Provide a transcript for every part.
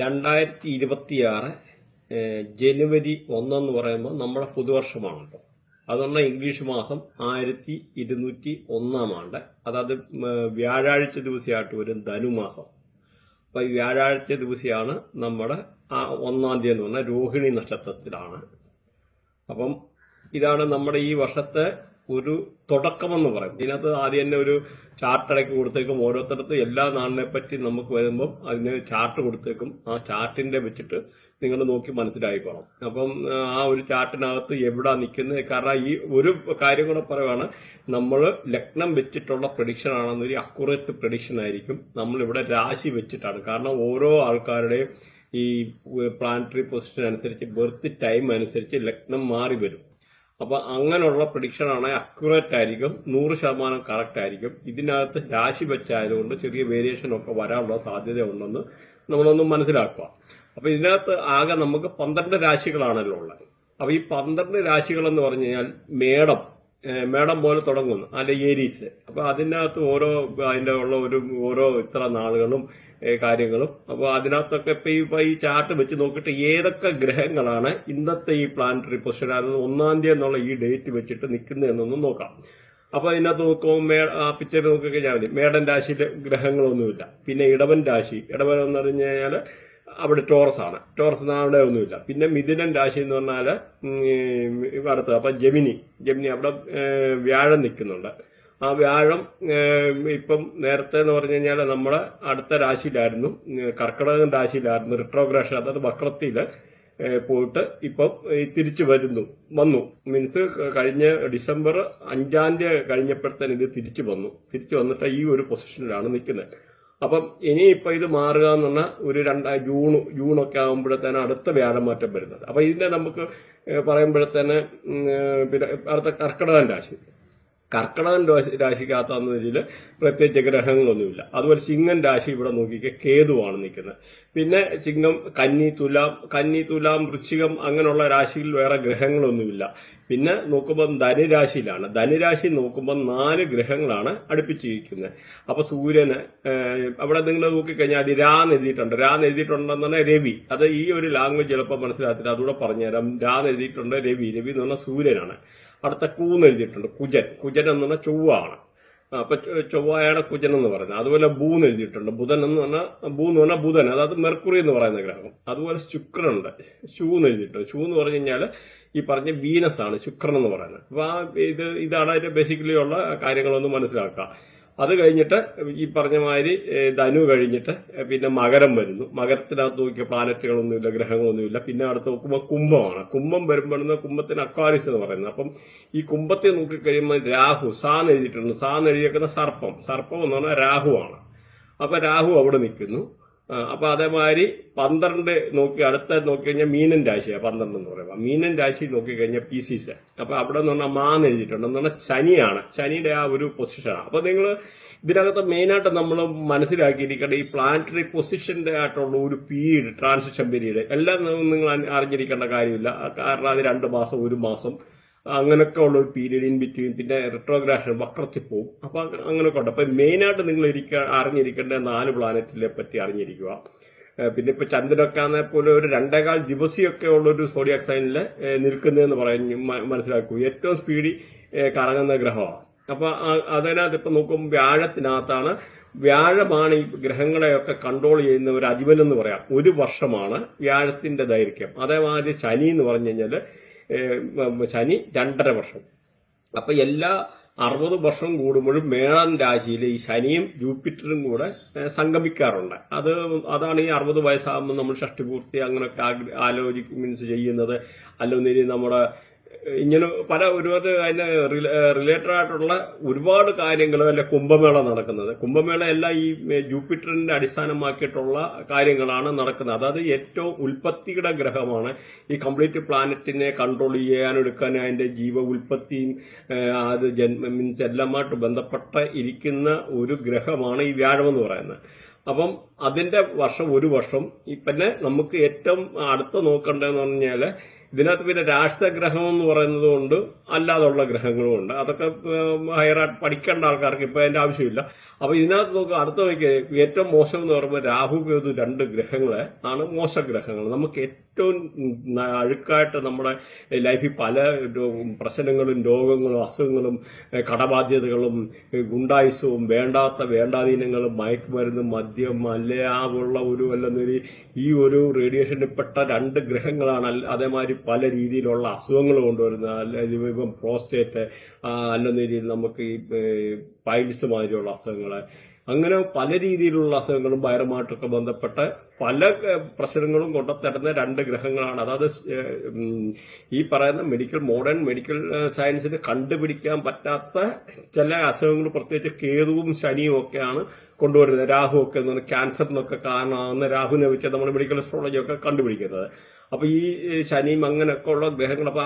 2026 ജനുവരി 1 എന്ന് പറയുമ്പോൾ നമ്മുടെ പുതുവർഷമാണല്ലോ. അതുകൊണ്ട് ഇംഗ്ലീഷ് മാസം 1201 ആണ്ട്. അതായത് വ്യാഴാഴ്ച ദിവസമായിട്ട് വരും ധനുമാസം. അപ്പൊ ഈ വ്യാഴാഴ്ച ദിവസമാണ് നമ്മുടെ 1-ാം തീയതി എന്ന് പറഞ്ഞാൽ രോഹിണി നക്ഷത്രത്തിലാണ്. അപ്പം ഇതാണ് നമ്മുടെ ഈ വർഷത്തെ ഒരു തുടക്കമെന്ന് പറയും. ഇതിനകത്ത് ആദ്യം തന്നെ ഒരു ചാർട്ട് ഇടയ്ക്ക് കൊടുത്തേക്കും. ഓരോരുത്തരത്ത് എല്ലാ നാളിനെ പറ്റി നമുക്ക് വരുമ്പം അതിന് ചാർട്ട് കൊടുത്തേക്കും. ആ ചാർട്ടിന്റെ വെച്ചിട്ട് നിങ്ങൾ നോക്കി മനസ്സിലായിക്കോണം. അപ്പം ആ ഒരു ചാർട്ടിനകത്ത് എവിടാ നിൽക്കുന്നത്, കാരണം ഈ ഒരു കാര്യം കൂടെ പറയുവാണ്, നമ്മൾ ലഗ്നം വെച്ചിട്ടുള്ള പ്രഡിക്ഷൻ ആണെന്നൊരു അക്യുറേറ്റ് പ്രഡിക്ഷൻ ആയിരിക്കും. നമ്മളിവിടെ രാശി വെച്ചിട്ടാണ്. കാരണം ഓരോ ആൾക്കാരുടെയും ഈ പ്ലാനറ്ററി പൊസിഷൻ അനുസരിച്ച്, ബർത്ത് ടൈം അനുസരിച്ച് ലഗ്നം മാറി വരും. അപ്പൊ അങ്ങനെയുള്ള പ്രഡിക്ഷൻ ആണ് അക്യുറേറ്റ് ആയിരിക്കും, 100% കറക്റ്റ് ആയിരിക്കും. ഇതിനകത്ത് രാശി വെച്ചായതുകൊണ്ട് ചെറിയ വേരിയേഷൻ ഒക്കെ വരാനുള്ള സാധ്യത ഉണ്ടെന്ന് നമ്മളൊന്ന് മനസ്സിലാക്കുക. അപ്പൊ ഇതിനകത്ത് ആകെ നമുക്ക് 12 രാശികളാണല്ലോ ഉള്ളത്. അപ്പൊ ഈ 12 രാശികൾ എന്ന് പറഞ്ഞു കഴിഞ്ഞാൽ മേടം പോലെ തുടങ്ങുന്നു, അല്ല ഏരീസ്. അപ്പൊ അതിനകത്ത് അതിന്റെ ഉള്ള ഓരോ ഇത്ര നാളുകളും കാര്യങ്ങളും. അപ്പൊ അതിനകത്തൊക്കെ ഇപ്പൊ ഈ ചാർട്ട് വെച്ച് നോക്കിയിട്ട് ഏതൊക്കെ ഗ്രഹങ്ങളാണ് ഇന്നത്തെ ഈ പ്ലാനറ്ററി പൊസിഷൻ, അതായത് 1-ാം തീയതി എന്നുള്ള ഈ ഡേറ്റ് വെച്ചിട്ട് നിൽക്കുന്നതെന്നൊന്നും നോക്കാം. അപ്പൊ അതിനകത്ത് നോക്കുമ്പോൾ ആ പിക്ചർ നോക്കിക്കഴിഞ്ഞാൽ മതി. മേടൻ രാശിയിലെ ഗ്രഹങ്ങളൊന്നുമില്ല. പിന്നെ ഇടവൻ രാശി, ഇടവൻ എന്ന് പറഞ്ഞു കഴിഞ്ഞാൽ അവിടെ ടോറസ് ആണ്, ടോറസ് അവിടെ ഒന്നുമില്ല. പിന്നെ മിഥുനൻ രാശി എന്ന് പറഞ്ഞാല് അടുത്തത് അപ്പൊ ജെമിനി അവിടെ വ്യാഴം നിൽക്കുന്നുണ്ട്. ആ വ്യാഴം ഇപ്പം നേരത്തെ എന്ന് പറഞ്ഞു കഴിഞ്ഞാൽ നമ്മുടെ അടുത്ത രാശിയിലായിരുന്നു, കർക്കിടകൻ രാശിയിലായിരുന്നു റിട്രോഗ്രേഷൻ, അതായത് വക്രത്തില് പോയിട്ട് ഇപ്പം തിരിച്ചു വന്നു. മീൻസ് കഴിഞ്ഞ ഡിസംബർ 5-ാം തീയതി കഴിഞ്ഞപ്പോഴത്തേന് ഇത് തിരിച്ചു വന്നിട്ട് ഈ ഒരു പൊസിഷനിലാണ് നിൽക്കുന്നത്. അപ്പം ഇനിയിപ്പൊ ഇത് മാറുക എന്ന് പറഞ്ഞാൽ ഒരു ജൂണൊക്കെ ആകുമ്പോഴത്തേന് അടുത്ത വ്യാഴമാറ്റം വരുന്നത്. അപ്പൊ ഇതിനെ നമുക്ക് പറയുമ്പോഴത്തേന് പിന്നെ അടുത്ത കർക്കിടകൻ രാശിക്കകത്താന്ന് വെച്ചാൽ പ്രത്യേകിച്ച് ഗ്രഹങ്ങളൊന്നുമില്ല. അതുപോലെ ചിങ്ങൻ രാശി ഇവിടെ നോക്കിക്കുക, കേതുവാണ് നിൽക്കുന്നത്. പിന്നെ ചിങ്ങം, കന്നി, തുലാം, വൃശ്ചികം അങ്ങനെയുള്ള രാശിയിൽ വേറെ ഗ്രഹങ്ങളൊന്നുമില്ല. പിന്നെ നോക്കുമ്പോൾ ധനുരാശി നോക്കുമ്പോൾ 4 ഗ്രഹങ്ങളാണ് അടുപ്പിച്ചിരിക്കുന്നത്. അപ്പൊ സൂര്യന് അവിടെ നിങ്ങൾ നോക്കിക്കഴിഞ്ഞാൽ അത് എഴുതിയിട്ടുണ്ടെന്ന് പറഞ്ഞാൽ രവി. അത് ഈ ഒരു ലാംഗ്വേജ് ചിലപ്പോൾ മനസ്സിലാക്കില്ല, അതുകൂടെ പറഞ്ഞുതരാം. എഴുതിയിട്ടുണ്ട് രവി എന്ന് പറഞ്ഞാൽ സൂര്യനാണ്. അടുത്ത കൂന്ന് എഴുതിയിട്ടുണ്ട് കുജൻ എന്ന് പറഞ്ഞാൽ ചൊവ്വാണ്. അപ്പൊ ചൊവ്വയാണ് കുജൻ എന്ന് പറയുന്നത്. അതുപോലെ ബൂന്ന് എഴുതിയിട്ടുണ്ട്, ബുധൻ എന്ന് പറഞ്ഞാൽ ബുധൻ, അതായത് മെർക്കുറി എന്ന് പറയുന്ന ഗ്രഹം. അതുപോലെ ശുക്രനുണ്ട്, ഷൂന്ന് എഴുതിയിട്ടുണ്ട്. ഷൂ എന്ന് പറഞ്ഞു കഴിഞ്ഞാൽ ഈ പറഞ്ഞ വീനസ് ആണ് ശുക്രൻ എന്ന് പറയുന്നത്. അപ്പൊ ഇതാണ് അതിന്റെ ബേസിക്കലി ഉള്ള കാര്യങ്ങളൊന്ന് മനസ്സിലാക്കുക. അത് കഴിഞ്ഞിട്ട് ഈ പറഞ്ഞ മാതിരി ധനു കഴിഞ്ഞിട്ട് പിന്നെ മകരം വരുന്നു. മകരത്തിനകത്ത് നോക്കിയ പ്ലാനറ്റുകളൊന്നുമില്ല, ഗ്രഹങ്ങളൊന്നുമില്ല. പിന്നെ അടുത്ത് നോക്കുമ്പോൾ കുംഭമാണ്. കുംഭം വരുമ്പോഴെന്ന് കുംഭത്തിന് അക്വാരിസ് എന്ന് പറയുന്നത്. അപ്പം ഈ കുംഭത്തെ നോക്കിക്കഴിയുമ്പോൾ രാഹു, സാന്ന് എഴുതിയിട്ടുണ്ട്. സാന്ന് എഴുതിയേക്കുന്ന സർപ്പം എന്ന് പറഞ്ഞാൽ രാഹുവാണ്. അപ്പൊ രാഹു അവിടെ നിൽക്കുന്നു. അപ്പൊ അതേമാതിരി 12 അടുത്ത നോക്കിക്കഴിഞ്ഞാൽ മീനൻ രാശിയാണ് 12 എന്ന് പറയുമ്പോൾ. മീനൻ രാശി നോക്കിക്കഴിഞ്ഞാൽ പീസീസ്. അപ്പൊ അവിടെ എന്ന് പറഞ്ഞാൽ മാന്ന് എഴുതിയിട്ടുണ്ട്, എന്ന് പറഞ്ഞാൽ ശനിയാണ്, ശനിയുടെ ആ ഒരു പൊസിഷനാണ്. അപ്പൊ നിങ്ങൾ ഇതിനകത്ത് മെയിനായിട്ട് നമ്മൾ മനസ്സിലാക്കിയിരിക്കേണ്ട ഈ പ്ലാനറ്ററി പൊസിഷന്റെ ആയിട്ടുള്ള ഒരു പീരീഡ്, ട്രാൻസിഷൻ പീരീഡ് എല്ലാം നിങ്ങൾ അറിഞ്ഞിരിക്കേണ്ട കാര്യമില്ല. കാരണം അത് 2 മാസം 1 മാസം അങ്ങനെയൊക്കെ ഉള്ള ഒരു പീരീഡ് ഇൻ ബിറ്റ്വീൻ. പിന്നെ റിട്രോഗ്രേഷൻ വക്രത്തിൽ പോകും. അപ്പൊ അങ്ങനെയൊക്കെ ഉണ്ട്. അപ്പൊ മെയിനായിട്ട് നിങ്ങൾ അറിഞ്ഞിരിക്കേണ്ട 4 പ്ലാനറ്റിനെ പറ്റി അറിഞ്ഞിരിക്കുക. പിന്നെ ഇപ്പൊ ചന്ദ്രനൊക്കെ ആണെങ്കിൽ പോലെ ഒരു 2.25 ദിവസമൊക്കെ ഉള്ള ഒരു സോഡിയാക് സൈനില് നിൽക്കുന്നതെന്ന് മനസ്സിലാക്കൂ. ഏറ്റവും സ്പീഡിൽ കറങ്ങുന്ന ഗ്രഹമാണ്. അപ്പൊ അതിനകത്ത് ഇപ്പൊ നോക്കുമ്പോൾ വ്യാഴമാണ് ഈ ഗ്രഹങ്ങളെയൊക്കെ കൺട്രോൾ ചെയ്യുന്ന ഒരു അധിപനെന്ന് പറയാം. 1 വർഷമാണ് വ്യാഴത്തിന്റെ ദൈർഘ്യം. അതേമാതിരി ശനി എന്ന് പറഞ്ഞു കഴിഞ്ഞാല് ശനി 2.5 വർഷം. അപ്പൊ എല്ലാ 60 വർഷം കൂടുമ്പോഴും മേടൻ രാശിയിൽ ഈ ശനിയും ജൂപ്പിറ്ററും കൂടെ സംഗമിക്കാറുണ്ട്. അതാണ് ഈ 60 വയസ്സാകുമ്പോൾ നമ്മൾ ഷഷ്ടിപൂർത്തി അങ്ങനെയൊക്കെ മീൻസ് ചെയ്യുന്നത്. അല്ലെങ്കിൽ നമ്മുടെ ഇങ്ങനെ ഒരുപാട് അതിന് റിലേറ്റഡ് ആയിട്ടുള്ള ഒരുപാട് കാര്യങ്ങൾ. അല്ലെ കുംഭമേള നടക്കുന്നത്, കുംഭമേള എല്ലാം ഈ ജൂപ്പിറ്ററിന്റെ അടിസ്ഥാനമാക്കിയിട്ടുള്ള കാര്യങ്ങളാണ് നടക്കുന്നത്. അതായത് ഏറ്റവും ഉൽപ്പത്തിയുടെ ഗ്രഹമാണ്. ഈ കംപ്ലീറ്റ് പ്ലാനറ്റിനെ കൺട്രോൾ ചെയ്യാനെടുക്കാൻ അതിന്റെ ഉൽപ്പത്തിയും അത് മീൻസ് എല്ലാമായിട്ട് ബന്ധപ്പെട്ട ഇരിക്കുന്ന ഒരു ഗ്രഹമാണ് ഈ വ്യാഴം എന്ന് പറയുന്നത്. അപ്പം അതിന്റെ 1 വർഷം. പിന്നെ നമുക്ക് ഏറ്റവും അടുത്ത് നോക്കേണ്ടതെന്ന് പറഞ്ഞാല് ഇതിനകത്ത് പിന്നെ രാഷ്ട്രഗ്രഹം എന്ന് പറയുന്നത് കൊണ്ട് അല്ലാതുള്ള ഗ്രഹങ്ങളും ഉണ്ട്. അതൊക്കെ ഹയറായിട്ട് പഠിക്കേണ്ട ആൾക്കാർക്ക് ഇപ്പൊ അതിന്റെ ആവശ്യമില്ല. അപ്പൊ ഇതിനകത്ത് നോക്കുക, അടുത്ത നോക്കിയ ഏറ്റവും മോശം എന്ന് പറയുമ്പോൾ രാഹു കേതു 2 ഗ്രഹങ്ങളെ ആണ് മോശഗ്രഹങ്ങൾ. നമുക്ക് ഏറ്റവും അഴുക്കായിട്ട് നമ്മുടെ ലൈഫിൽ പല പ്രശ്നങ്ങളും രോഗങ്ങളും അസുഖങ്ങളും കടബാധ്യതകളും ഗുണ്ടായുസവും വേണ്ടാധീനങ്ങളും മയക്കുമരുന്നും മദ്യം അല്ലാതുള്ള അല്ലെന്നൊരു ഈ ഒരു റേഡിയേഷനിൽപ്പെട്ട 2 ഗ്രഹങ്ങളാണ് അതേമാതിരി പല രീതിയിലുള്ള അസുഖങ്ങൾ കൊണ്ടുവരുന്നത്. അല്ല പ്രോസ്റ്റേറ്റ് അല്ലെന്ന രീതിയിൽ നമുക്ക് ഈ പൈൽസ് മാതിരിയുള്ള അസുഖങ്ങള്, അങ്ങനെ പല രീതിയിലുള്ള അസുഖങ്ങളും വയറുമായിട്ടൊക്കെ ബന്ധപ്പെട്ട് പല പ്രശ്നങ്ങളും കൊണ്ടുതരുന്ന 2 ഗ്രഹങ്ങളാണ്. അതായത് ഈ പറയുന്ന മോഡേൺ മെഡിക്കൽ സയൻസിന് കണ്ടുപിടിക്കാൻ പറ്റാത്ത ചില അസുഖങ്ങൾ, പ്രത്യേകിച്ച് കേതുവും ശനിയും ഒക്കെയാണ് കൊണ്ടുവരുന്നത്. രാഹു ഒക്കെ എന്ന് പറഞ്ഞാൽ ക്യാൻസറിനൊക്കെ കാരണമാകുന്ന രാഹുവിനെ വെച്ച് നമ്മുടെ മെഡിക്കൽ അസ്ട്രോളജി ഒക്കെ കണ്ടുപിടിക്കുന്നത്. അപ്പൊ ഈ ശനിയും അങ്ങനെയൊക്കെ ഉള്ള ഗ്രഹങ്ങൾ, അപ്പൊ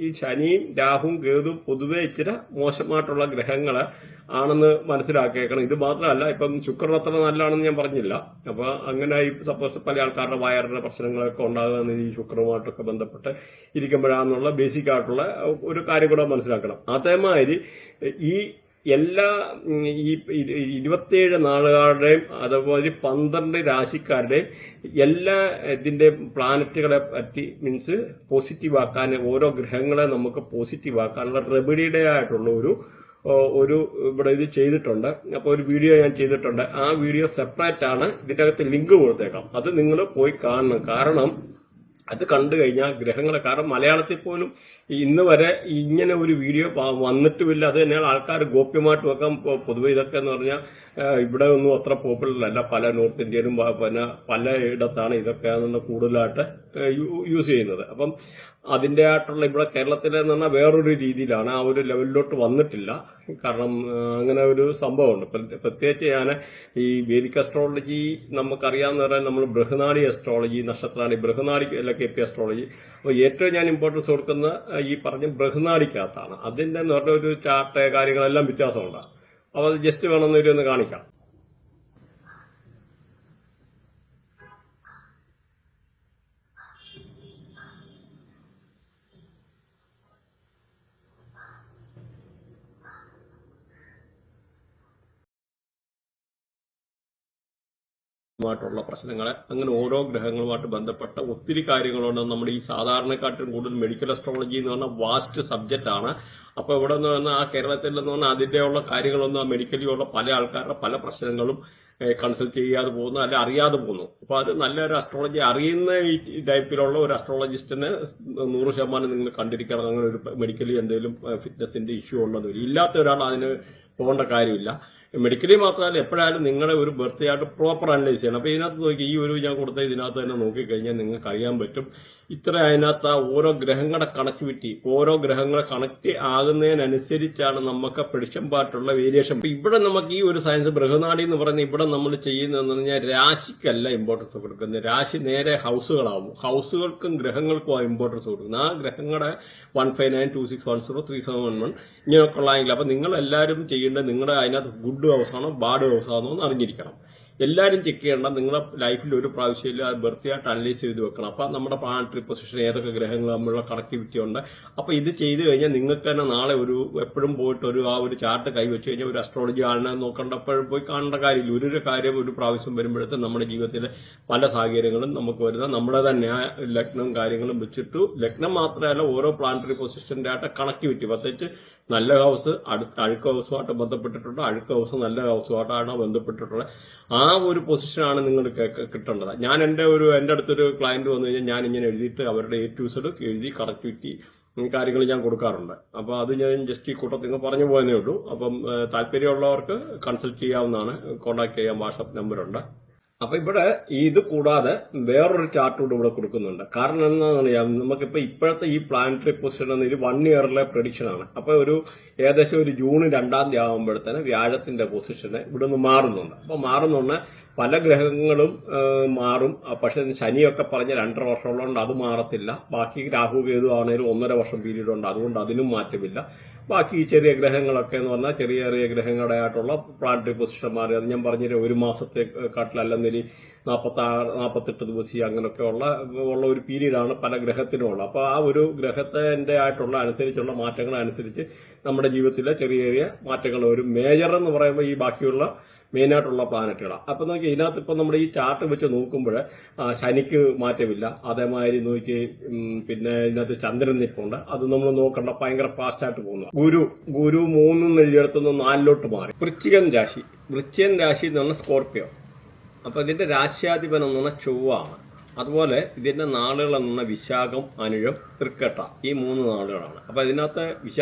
ഈ ശനിയും രാഹുവും കേതുവും പൊതുവെ ഇച്ചിരി മോശമായിട്ടുള്ള ഗ്രഹങ്ങള് ആണെന്ന് മനസ്സിലാക്കിയേക്കണം. ഇത് മാത്രമല്ല, ഇപ്പം ശുക്രൻ അത്ര നല്ലതാണെന്ന് ഞാൻ പറഞ്ഞില്ല. അപ്പൊ അങ്ങനെ സപ്പോസ് പല ആൾക്കാരുടെ വയറിന്റെ പ്രശ്നങ്ങളൊക്കെ ഉണ്ടാകുന്ന ഈ ശുക്രനുമായിട്ടൊക്കെ ബന്ധപ്പെട്ട് ഇരിക്കുമ്പോഴാണെന്നുള്ള ബേസിക് ആയിട്ടുള്ള ഒരു കാര്യം കൂടെ മനസ്സിലാക്കണം. അതേമാതിരി ഈ എല്ലാ ഈ 27 നാളുകാരുടെയും അതുപോലെ 12 രാശിക്കാരുടെയും എല്ലാ ഇതിന്റെ പ്ലാനറ്റുകളെ പറ്റി മീൻസ് പോസിറ്റീവ് ആക്കാൻ, ഓരോ ഗ്രഹങ്ങളെ നമുക്ക് പോസിറ്റീവ് ആക്കാനുള്ള റെമഡിയുടെ ആയിട്ടുള്ള ഒരു ഇവിടെ ഇത് ചെയ്തിട്ടുണ്ട്. അപ്പൊ ഒരു വീഡിയോ ഞാൻ ചെയ്തിട്ടുണ്ട്. ആ വീഡിയോ സെപ്പറേറ്റ് ആണ്, ഇതിന്റെ അകത്ത് ലിങ്ക് കൊടുത്തേക്കാം. അത് നിങ്ങൾ പോയി കാണണം. കാരണം അത് കണ്ടു കഴിഞ്ഞാൽ ഗ്രഹങ്ങളെ, കാരണം മലയാളത്തിൽ പോലും ഇന്ന് വരെ ഇങ്ങനെ ഒരു വീഡിയോ വന്നിട്ടുമില്ല. അത് തന്നെയാണ് ആൾക്കാർ ഗോപ്യമായിട്ട് വെക്കാൻ. പൊതുവെ ഇതൊക്കെ എന്ന് പറഞ്ഞാൽ ഇവിടെ ഒന്നും അത്ര പോപ്പുലർ അല്ല. പല നോർത്ത് ഇന്ത്യയിലും പിന്നെ പലയിടത്താണ് ഇതൊക്കെ കൂടുതലായിട്ട് യൂസ് ചെയ്യുന്നത്. അപ്പം അതിന്റെ ആയിട്ടുള്ള ഇവിടെ കേരളത്തിലെ എന്ന് പറഞ്ഞാൽ വേറൊരു രീതിയിലാണ്, ആ ഒരു ലെവലിലോട്ട് വന്നിട്ടില്ല. കാരണം അങ്ങനെ ഒരു സംഭവമുണ്ട്. പ്രത്യേകിച്ച് ഞാൻ ഈ വേദിക് അസ്ട്രോളജി നമുക്കറിയാവുന്ന പറയാൻ നമ്മൾ ബൃഹനാടി അസ്ട്രോളജി, നക്ഷത്രാണി, ബൃഹനാടി കേപി അസ്ട്രോളജി. അപ്പോൾ ഏറ്റവും ഞാൻ ഇമ്പോർട്ടൻസ് കൊടുക്കുന്ന ഈ പറഞ്ഞ ബൃഹനാടിക്കകത്താണ്. അതിന്റെ എന്ന് പറഞ്ഞ ഒരു ചാർട്ട് കാര്യങ്ങളെല്ലാം വ്യത്യാസമുണ്ട്. അപ്പോൾ അത് ജസ്റ്റ് വേണമെന്നൊരു ഒന്ന് കാണിക്കാം. ായിട്ടുള്ള പ്രശ്നങ്ങളെ അങ്ങനെ ഓരോ ഗ്രഹങ്ങളുമായിട്ട് ബന്ധപ്പെട്ട ഒത്തിരി കാര്യങ്ങളുണ്ട്. നമ്മുടെ ഈ സാധാരണക്കാട്ടിലും കൂടുതൽ മെഡിക്കൽ അസ്ട്രോളജി എന്ന് പറഞ്ഞാൽ വാസ്റ്റ് സബ്ജക്റ്റ് ആണ്. അപ്പൊ ഇവിടെ നിന്ന് പറഞ്ഞാൽ ആ കേരളത്തിൽ എന്ന് പറഞ്ഞാൽ അതിന്റെയുള്ള കാര്യങ്ങളൊന്നും ആ മെഡിക്കലിലുള്ള പല ആൾക്കാരുടെ പല പ്രശ്നങ്ങളും കൺസൾട്ട് ചെയ്യാതെ പോകുന്നു, അല്ലെ അറിയാതെ പോകുന്നു. അപ്പൊ അത് നല്ലൊരു അസ്ട്രോളജി അറിയുന്ന ഈ ടൈപ്പിലുള്ള ഒരു അസ്ട്രോളജിസ്റ്റിന് 100% നിങ്ങൾ കണ്ടിരിക്കണം. അങ്ങനെ ഒരു മെഡിക്കലി എന്തെങ്കിലും ഫിറ്റ്നസിന്റെ ഇഷ്യൂ ഉണ്ടെന്ന് വരും. ഇല്ലാത്ത ഒരാൾ അതിന് പോകേണ്ട കാര്യമില്ല. മെഡിക്കലി മാത്രമല്ല, എപ്പോഴായാലും നിങ്ങളുടെ ഒരു ബർത്ത് ചാർട്ട് പ്രോപ്പർ അനലൈസ് ചെയ്യണം. അപ്പൊ ഇതിനകത്ത് നോക്കി, ഈ ഒരു ഞാൻ കൊടുത്ത ഇതിനകത്ത് തന്നെ നോക്കിക്കഴിഞ്ഞാൽ നിങ്ങൾക്ക് അറിയാൻ പറ്റും ഇത്ര അതിനകത്ത് ആ ഓരോ ഗ്രഹങ്ങളുടെ കണക്ടിവിറ്റി, ഓരോ ഗ്രഹങ്ങളെ കണക്ട് ആകുന്നതിനനുസരിച്ചാണ് നമുക്ക് പ്രഡിക്ഷൻ പാർട്ടുള്ള വേരിയേഷൻ. അപ്പൊ ഇവിടെ നമുക്ക് ഈ ഒരു സയൻസ് ബൃഹനാടി എന്ന് പറയുന്നത് ഇവിടെ നമ്മൾ ചെയ്യുന്നതെന്ന് പറഞ്ഞാൽ രാശിക്കല്ല ഇമ്പോർട്ടൻസ് കൊടുക്കുന്നത്. രാശി നേരെ ഹൗസുകളാവും. ഹൗസുകൾക്കും ഗ്രഹങ്ങൾക്കും ആ ഇമ്പോർട്ടൻസ് കൊടുക്കുന്നത്. ആ ഗ്രഹങ്ങളുടെ 1592610 3711 ഇങ്ങനെയൊക്കെ ഉള്ളതെങ്കിൽ അപ്പൊ നിങ്ങൾ എല്ലാവരും ചെയ്യേണ്ടത് നിങ്ങളുടെ അതിനകത്ത് ഗുഡ് ഹൗസ് ആണോ ബാഡ് ഹൗസ് ആണോ എന്ന് അറിഞ്ഞിരിക്കണം. എല്ലാവരും ചെക്ക് ചെയ്യേണ്ട. നിങ്ങളുടെ ലൈഫിൽ ഒരു പ്രാവശ്യം അത് ബർത്തിയായിട്ട് അനലൈസ് ചെയ്ത് വെക്കണം. അപ്പൊ നമ്മുടെ പ്ലാനറ്ററി പൊസിഷൻ ഏതൊക്കെ ഗ്രഹങ്ങൾ തമ്മിലുള്ള കണക്ടിവിറ്റി ഉണ്ട്. അപ്പൊ ഇത് ചെയ്തു കഴിഞ്ഞാൽ നിങ്ങൾക്ക് തന്നെ നാളെ എപ്പോഴും പോയിട്ട് ആ ഒരു ചാർട്ട് കൈവച്ച് കഴിഞ്ഞാൽ ഒരു അസ്ട്രോളജി ആളിനെ നോക്കേണ്ട, എപ്പോഴും പോയി കാണേണ്ട കാര്യമില്ല. ഒരു കാര്യം ഒരു പ്രാവശ്യം വരുമ്പോഴത്തെ നമ്മുടെ ജീവിതത്തിലെ പല സാഹചര്യങ്ങളും നമുക്ക് വരുന്ന നമ്മുടെ തന്നെ ആ ലഗ്നം കാര്യങ്ങളും വെച്ചിട്ട്, ലഗ്നം മാത്രമല്ല ഓരോ പ്ലാനറ്ററി പൊസിഷന്റെ ആയിട്ട് കണക്ടിവിറ്റി, പ്രത്യേകിച്ച് നല്ല ഹൗസ് അഴുക്ക് ഹൗസുമായിട്ട് ബന്ധപ്പെട്ടിട്ടുണ്ട്, അഴുക്ക് ഹൗസ് നല്ല ഹൗസുമായിട്ടാണ് ബന്ധപ്പെട്ടിട്ടുള്ളത്. ആ ഒരു പൊസിഷനാണ് നിങ്ങൾ കിട്ടേണ്ടത്. ഞാൻ എന്റെ അടുത്തൊരു ക്ലയന്റ് വന്നു കഴിഞ്ഞാൽ ഞാൻ ഇങ്ങനെ എഴുതിയിട്ട് അവരുടെ A to Z എഴുതി കണക്ടിവിറ്റി കാര്യങ്ങൾ ഞാൻ കൊടുക്കാറുണ്ട്. അപ്പൊ അത് ഞാൻ ജസ്റ്റ് ഈ കൂട്ടത്തിൽ നിങ്ങൾ പറഞ്ഞു പോയതേ ഉള്ളൂ. അപ്പം താല്പര്യമുള്ളവർക്ക് കൺസൾട്ട് ചെയ്യാവുന്നതാണ്. കോൺടാക്ട് ചെയ്യാൻ വാട്സ്ആപ്പ് നമ്പറുണ്ട്. അപ്പൊ ഇവിടെ ഇത് കൂടാതെ വേറൊരു ചാർട്ട് കൂടെ ഇവിടെ കൊടുക്കുന്നുണ്ട്. കാരണം എന്താണെന്നറിയാം, നമുക്കിപ്പോ ഇപ്പോഴത്തെ ഈ പ്ലാനറ്ററി പൊസിഷൻ ഒരു 1 ഇയറിലെ പ്രഡിക്ഷൻ ആണ്. അപ്പൊ ഏകദേശം ഒരു ജൂൺ 2 ആകുമ്പോഴത്തേന് വ്യാഴത്തിന്റെ പൊസിഷന് ഇവിടെ നിന്ന് മാറുന്നുണ്ട്. അപ്പൊ മാറുന്നുണ്ട് പല ഗ്രഹങ്ങളും മാറും. പക്ഷെ ശനിയൊക്കെ പറഞ്ഞ 2.5 വർഷമുള്ളതുകൊണ്ട് അത് മാറത്തില്ല. ബാക്കി രാഹു കേതു ആണെങ്കിലും 1.5 വർഷം പീരീഡ് ഉണ്ട്, അതുകൊണ്ട് അതിനും മാറ്റമില്ല. ബാക്കി ഈ ചെറിയ ഗ്രഹങ്ങളൊക്കെ എന്ന് പറഞ്ഞാൽ ചെറിയ ചെറിയ ഗ്രഹങ്ങളുടെ ആയിട്ടുള്ള പ്ലാനറ്ററി പൊസിഷൻ മാറി, അത് ഞാൻ പറഞ്ഞ ഒരു മാസത്തെ കാട്ടിലല്ലെന്നൊരു 48 ദിവസം അങ്ങനെയൊക്കെ ഉള്ള ഒരു പീരീഡാണ് പല ഗ്രഹത്തിനും ഉള്ളത്. അപ്പോൾ ആ ഒരു ഗ്രഹത്തിന്റെ ആയിട്ടുള്ള അനുസരിച്ചുള്ള മാറ്റങ്ങൾ അനുസരിച്ച് നമ്മുടെ ജീവിതത്തിലെ ചെറിയ ചെറിയ മാറ്റങ്ങൾ വരും. മേജർ എന്ന് പറയുമ്പോൾ ഈ ബാക്കിയുള്ള മെയിനായിട്ടുള്ള പ്ലാനറ്റുകളാണ്. അപ്പം നോക്കി ഇതിനകത്ത് ഇപ്പം നമ്മുടെ ഈ ചാർട്ട് വെച്ച് നോക്കുമ്പോൾ ശനിക്ക് മാറ്റമില്ല. അതേമാതിരി നോക്കി പിന്നെ ഇതിനകത്ത് ചന്ദ്രൻ നിൽപ്പുണ്ട്, അത് നമ്മൾ നോക്കണ്ട, ഭയങ്കര ഫാസ്റ്റായിട്ട് പോകുന്നു. ഗുരു 3 എഴുതിയെടുത്തുനിന്ന് 4 മാറി. വൃശ്ചികൻ രാശി എന്ന് പറഞ്ഞാൽ സ്കോർപ്പിയോ. അപ്പോൾ ഇതിന്റെ രാശ്യാധിപൻ എന്ന് പറഞ്ഞാൽ ചൊവ്വാണ്. അതുപോലെ ഇതിന്റെ നാളുകൾ എന്ന് പറഞ്ഞാൽ വിശാഖം, അനിഴം, തൃക്കേട്ട, ഈ 3 നാളുകളാണ്. അപ്പോൾ ഇതിനകത്ത്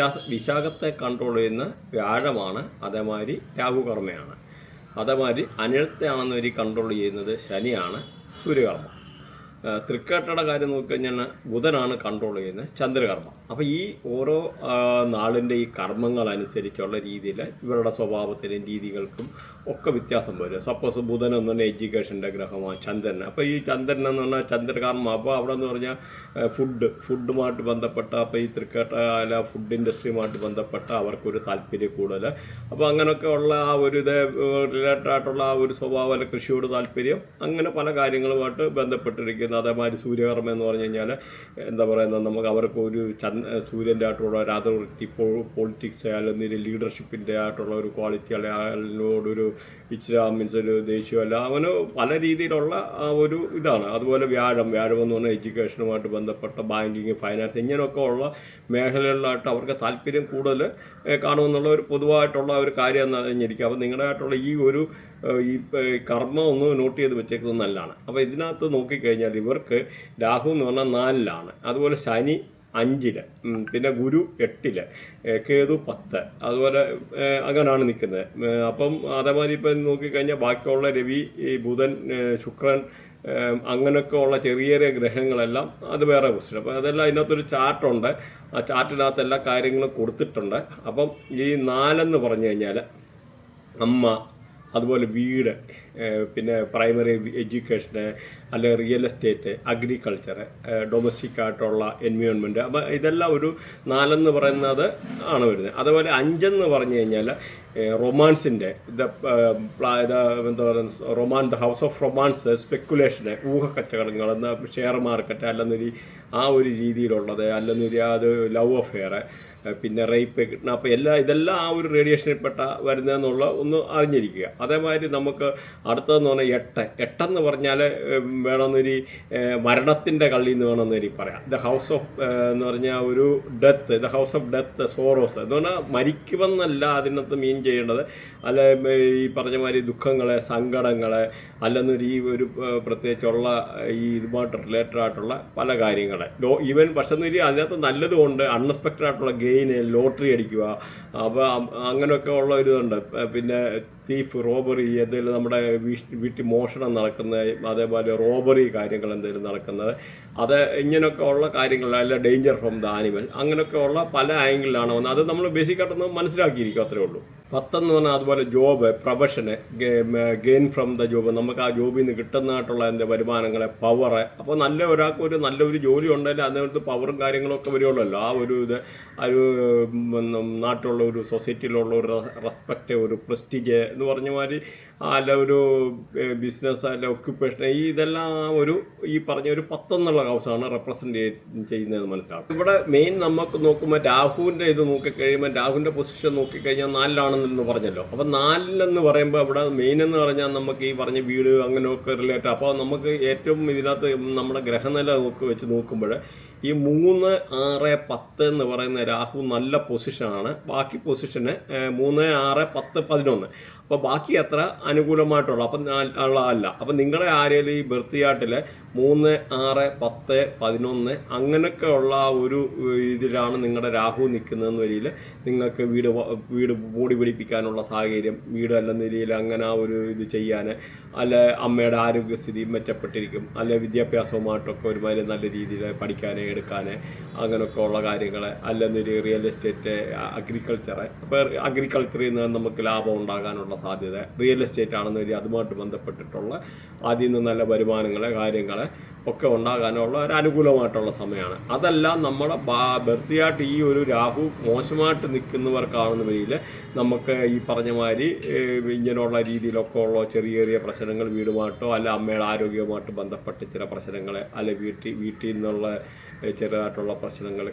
വിശാഖത്തെ കൺട്രോൾ ചെയ്യുന്ന വ്യാഴമാണ്, അതേമാതിരി രാഹുകർമ്മയാണ്. അതേമാതിരി അനിഴത്തെ ആണെന്ന് കൺട്രോൾ ചെയ്യുന്നത് ശനിയാണ്, സൂര്യകർമ്മ. തൃക്കേട്ടയുടെ കാര്യം നോക്കിക്കഴിഞ്ഞാൽ ബുധനാണ് കൺട്രോൾ ചെയ്യുന്നത്, ചന്ദ്രകർമ്മ. അപ്പോൾ ഈ ഓരോ നാളിൻ്റെ ഈ കർമ്മങ്ങൾ അനുസരിച്ചുള്ള രീതിയിൽ ഇവരുടെ സ്വഭാവത്തിനും രീതികൾക്കും ഒക്കെ വ്യത്യാസം വരും. സപ്പോസ് ബുധൻ എന്ന് പറഞ്ഞാൽ എഡ്യൂക്കേഷൻ്റെ ഗ്രഹമാണ്, ചന്ദ്രൻ. അപ്പോൾ ഈ ചന്ദ്രൻ എന്ന് പറഞ്ഞാൽ ചന്ദ്രകർമ്മ. അപ്പോൾ അവിടെ എന്ന് പറഞ്ഞാൽ ഫുഡുമായിട്ട് ബന്ധപ്പെട്ട, അപ്പോൾ ഈ തൃക്കേട്ട അല്ല ഫുഡ് ഇൻഡസ്ട്രിയുമായിട്ട് ബന്ധപ്പെട്ട അവർക്കൊരു താല്പര്യം കൂടുതൽ. അപ്പോൾ അങ്ങനെയൊക്കെ ഉള്ള ആ ഒരു ഇത് റിലേറ്റഡ് ആയിട്ടുള്ള ആ ഒരു സ്വഭാവം, അല്ല കൃഷിയോട് താല്പര്യം, അങ്ങനെ പല കാര്യങ്ങളുമായിട്ട് ബന്ധപ്പെട്ടിരിക്കുന്നു. അതേമാതിരി സൂര്യകർമ്മ എന്ന് പറഞ്ഞു കഴിഞ്ഞാൽ എന്താ പറയുന്നത്, നമുക്ക് അവർക്ക് ഒരു സൂര്യൻ്റെ ആയിട്ടുള്ള ഒരു അതോറിറ്റി, പൊളിറ്റിക്സ് അല്ലെങ്കിൽ ലീഡർഷിപ്പിൻ്റെ ആയിട്ടുള്ള ഒരു ക്വാളിറ്റി, അല്ലെങ്കിൽ മീൻസ് ഒരു ദേഷ്യമല്ല, അങ്ങനെ പല രീതിയിലുള്ള ആ ഒരു ഇതാണ്. അതുപോലെ വ്യാഴം എന്ന് പറഞ്ഞാൽ എഡ്യൂക്കേഷനുമായിട്ട് ബന്ധപ്പെട്ട ബാങ്കിങ്, ഫൈനാൻസ്, ഇങ്ങനെയൊക്കെ ഉള്ള മേഖലകളിലായിട്ട് അവർക്ക് താല്പര്യം കൂടുതൽ കാണുമെന്നുള്ള ഒരു പൊതുവായിട്ടുള്ള ഒരു കാര്യം എന്നറിഞ്ഞിരിക്കുക. അപ്പോൾ നിങ്ങളുടേതായിട്ടുള്ള ഈ കർമ്മം ഒന്ന് നോട്ട് ചെയ്ത് വെച്ചേക്കുന്നത് നല്ലതാണ്. അപ്പോൾ ഇതിനകത്ത് നോക്കിക്കഴിഞ്ഞാൽ ഇവർക്ക് രാഹു എന്ന് പറഞ്ഞാൽ 4-ലാണ്, അതുപോലെ ശനി 5-ല്, പിന്നെ ഗുരു 8-ല്, കേതു 10, അതുപോലെ അങ്ങനെയാണ് നിൽക്കുന്നത്. അപ്പം അതേമാതിരി ഇപ്പം നോക്കിക്കഴിഞ്ഞാൽ ബാക്കിയുള്ള രവി, ബുധൻ, ശുക്രൻ, അങ്ങനെയൊക്കെ ഉള്ള ചെറിയ ചെറിയ ഗ്രഹങ്ങളെല്ലാം അത് വേറെ ക്വസ്റ്റ്യൻ. അപ്പോൾ അതെല്ലാം ഇതിനകത്തൊരു ചാർട്ടുണ്ട്, ആ ചാർട്ടിനകത്ത് എല്ലാ കാര്യങ്ങളും കൊടുത്തിട്ടുണ്ട്. അപ്പം ഈ 4 പറഞ്ഞു കഴിഞ്ഞാൽ അമ്മ, അതുപോലെ വീട്, പിന്നെ പ്രൈമറി എഡ്യൂക്കേഷന്, അല്ലെങ്കിൽ റിയൽ എസ്റ്റേറ്റ്, അഗ്രികൾച്ചർ, ഡൊമസ്റ്റിക് ആയിട്ടുള്ള എൻവയോൺമെൻറ്റ്. അപ്പോൾ ഇതെല്ലാം ഒരു 4 പറയുന്നത് ആണ് വരുന്നത്. അതുപോലെ 5 പറഞ്ഞു കഴിഞ്ഞാൽ റൊമാൻസിൻ്റെ എന്താ പറയുക, ദ ഹൗസ് ഓഫ് റൊമാൻസ്, സ്പെക്കുലേഷന്, ഊഹക്കച്ചവടങ്ങൾ, എന്നാൽ ഷെയർ മാർക്കറ്റ്, അല്ലെന്നൊരു ആ ഒരു രീതിയിലുള്ളത്, അല്ലെന്നൊരു അത് ലവ് അഫെയർ, പിന്നെ റേപ്പ്, അപ്പോൾ ഇതെല്ലാം ആ ഒരു റേഡിയേഷനിൽപ്പെട്ട വരുന്നതെന്നുള്ള ഒന്ന് അറിഞ്ഞിരിക്കുക. അതേമാതിരി നമുക്ക് അടുത്തതെന്ന് പറഞ്ഞാൽ 8 പറഞ്ഞാൽ വേണമെന്നൊരു മരണത്തിൻ്റെ കള്ളി എന്ന് വേണമെന്നൊരു പറയാം. ദ ഹൗസ് ഓഫ് എന്ന് പറഞ്ഞാൽ ഒരു death, the house of death, sorrows എന്ന് പറഞ്ഞാൽ മരിക്കുമെന്നല്ല അതിനകത്ത് മീൻ ചെയ്യേണ്ടത്, അല്ല ഈ പറഞ്ഞ മാതിരി ദുഃഖങ്ങളെ, സങ്കടങ്ങളെ, അല്ലെന്നൊരു ഈ ഒരു പ്രത്യേകിച്ചുള്ള ഈ ഇതുമായിട്ട് റിലേറ്റഡ് ആയിട്ടുള്ള പല കാര്യങ്ങളെ ഈവൻ. പക്ഷെ അതിനകത്ത് നല്ലതുകൊണ്ട് അൺഎക്സ്പെക്റ്റഡ് ആയിട്ടുള്ള ഗെയിന്, ലോട്ടറി അടിക്കുക, അപ്പോൾ അങ്ങനെയൊക്കെ ഉള്ള ഒരു ഇതുണ്ട്. പിന്നെ തീഫ്, റോബറി, എന്തെങ്കിലും നമ്മുടെ വീട്ടിൽ മോഷണം നടക്കുന്നത്, അതേപോലെ റോബറി കാര്യങ്ങൾ എന്തെങ്കിലും നടക്കുന്നത്, അത് ഇങ്ങനെയൊക്കെ ഉള്ള കാര്യങ്ങൾ, അല്ല ഡേഞ്ചർ ഫ്രം ദ ആനിമൽ, അങ്ങനെയൊക്കെ ഉള്ള പല ആംഗിളിലാണ് വന്നത്. അത് നമ്മൾ ബേസിക്കായിട്ടൊന്ന് മനസ്സിലാക്കിയിരിക്കും, അത്രേ ഉള്ളൂ. 10 പറഞ്ഞാൽ അതുപോലെ job, profession, gain from the job, നമുക്ക് ആ ജോബിൽ നിന്ന് കിട്ടുന്നതായിട്ടുള്ള എന്താ വരുമാനങ്ങളെ, പവറ്. അപ്പോൾ ഒരാൾക്ക് നല്ലൊരു ജോലി ഉണ്ടെങ്കിൽ അതിനകത്ത് പവറും കാര്യങ്ങളൊക്കെ വരുമല്ലോ. ആ ഒരു ഇത് ഒരു നാട്ടിലുള്ള ഒരു സൊസൈറ്റിയിലുള്ള ഒരു റെസ്പെക്റ്റ്, ഒരു പ്രസ്റ്റീജ് എന്ന് പറഞ്ഞ മാതിരി, അല്ല ഒരു ബിസിനസ്, അല്ല ഒക്യുപ്പേഷൻ, ഇതെല്ലാം ഈ പറഞ്ഞ ഒരു 10 ഹൗസാണ് റെപ്രസെൻറ്റ് ചെയ്യുന്നതെന്ന് മനസ്സിലാക്കും. ഇവിടെ മെയിൻ നമുക്ക് നോക്കുമ്പോൾ രാഹുവിൻ്റെ ഇത് നോക്കിക്കഴിയുമ്പോൾ, രാഹുവിൻ്റെ പൊസിഷൻ നോക്കിക്കഴിഞ്ഞാൽ 4-ലാണെന്ന് പറഞ്ഞല്ലോ. അപ്പോൾ 4 പറയുമ്പോൾ ഇവിടെ മെയിൻ എന്ന് പറഞ്ഞാൽ നമുക്ക് ഈ പറഞ്ഞ വീട് അങ്ങനെയൊക്കെ റിലേറ്റ്. അപ്പോൾ നമുക്ക് ഏറ്റവും ഇതിനകത്ത് നമ്മുടെ ഗ്രഹനില വെച്ച് നോക്കുമ്പോൾ ഈ 3, 6, 10 എന്ന് പറയുന്ന രാഹു നല്ല പൊസിഷനാണ്. ബാക്കി പൊസിഷന് 3, 6, 10, 11. അപ്പോൾ ബാക്കി അത്ര അനുകൂലമായിട്ടുള്ള അപ്പം അല്ല. അപ്പം നിങ്ങളുടെ ആരെങ്കിലും ഈ ബർത്ത് ചാർട്ടിൽ 3, 6, 10, 11 അങ്ങനെയൊക്കെ ഉള്ള ഒരു ഇതിലാണ് നിങ്ങളുടെ രാഹു നിൽക്കുന്നതെന്ന് വരിയിൽ നിങ്ങൾക്ക് വീട് മേടിപ്പിക്കാനുള്ള സാഹചര്യം, വീട് അല്ല നിലയിൽ അങ്ങനെ ആ ഒരു ഇത് ചെയ്യാൻ, അല്ല അമ്മയുടെ ആരോഗ്യസ്ഥിതി മെച്ചപ്പെട്ടിരിക്കും, അല്ല വിദ്യാഭ്യാസവുമായിട്ടൊക്കെ ഒരുമാതിരി നല്ല രീതിയിൽ പഠിക്കാൻ എടുക്കാൻ അങ്ങനെയൊക്കെ ഉള്ള കാര്യങ്ങൾ, അല്ലെന്നൊരു റിയൽ എസ്റ്റേറ്റ്, അഗ്രികൾച്ചർ. അപ്പോൾ അഗ്രികൾച്ചറിൽ നിന്ന് നമുക്ക് ലാഭം ഉണ്ടാകാനുള്ള സാധ്യത, റിയൽ എസ്റ്റേറ്റ് ആണെന്നൊരു അതുമായിട്ട് ബന്ധപ്പെട്ടിട്ടുള്ള അതിൽ നിന്ന് നല്ല വരുമാനങ്ങൾ കാര്യങ്ങൾ ഒക്കെ ഉണ്ടാകാനുള്ള ഒരു അനുകൂലമായിട്ടുള്ള സമയമാണ്. അതെല്ലാം നമ്മുടെ ബർത്തിയായിട്ട് ഈ ഒരു രാഹു മോശമായിട്ട് നിൽക്കുന്നവർക്കാണെന്ന് വരിയിൽ നമുക്ക് ഈ പറഞ്ഞ മാതിരി ഇങ്ങനെയുള്ള രീതിയിലൊക്കെ ഉള്ള ചെറിയ ചെറിയ പ്രശ്നങ്ങൾ, വീടുമായിട്ടോ അല്ല അമ്മയുടെ ആരോഗ്യവുമായിട്ട് ബന്ധപ്പെട്ട് ചില പ്രശ്നങ്ങൾ, അല്ലെ വീട്ടിൽ നിന്നുള്ള ചെറുതായിട്ടുള്ള പ്രശ്നങ്ങൾ,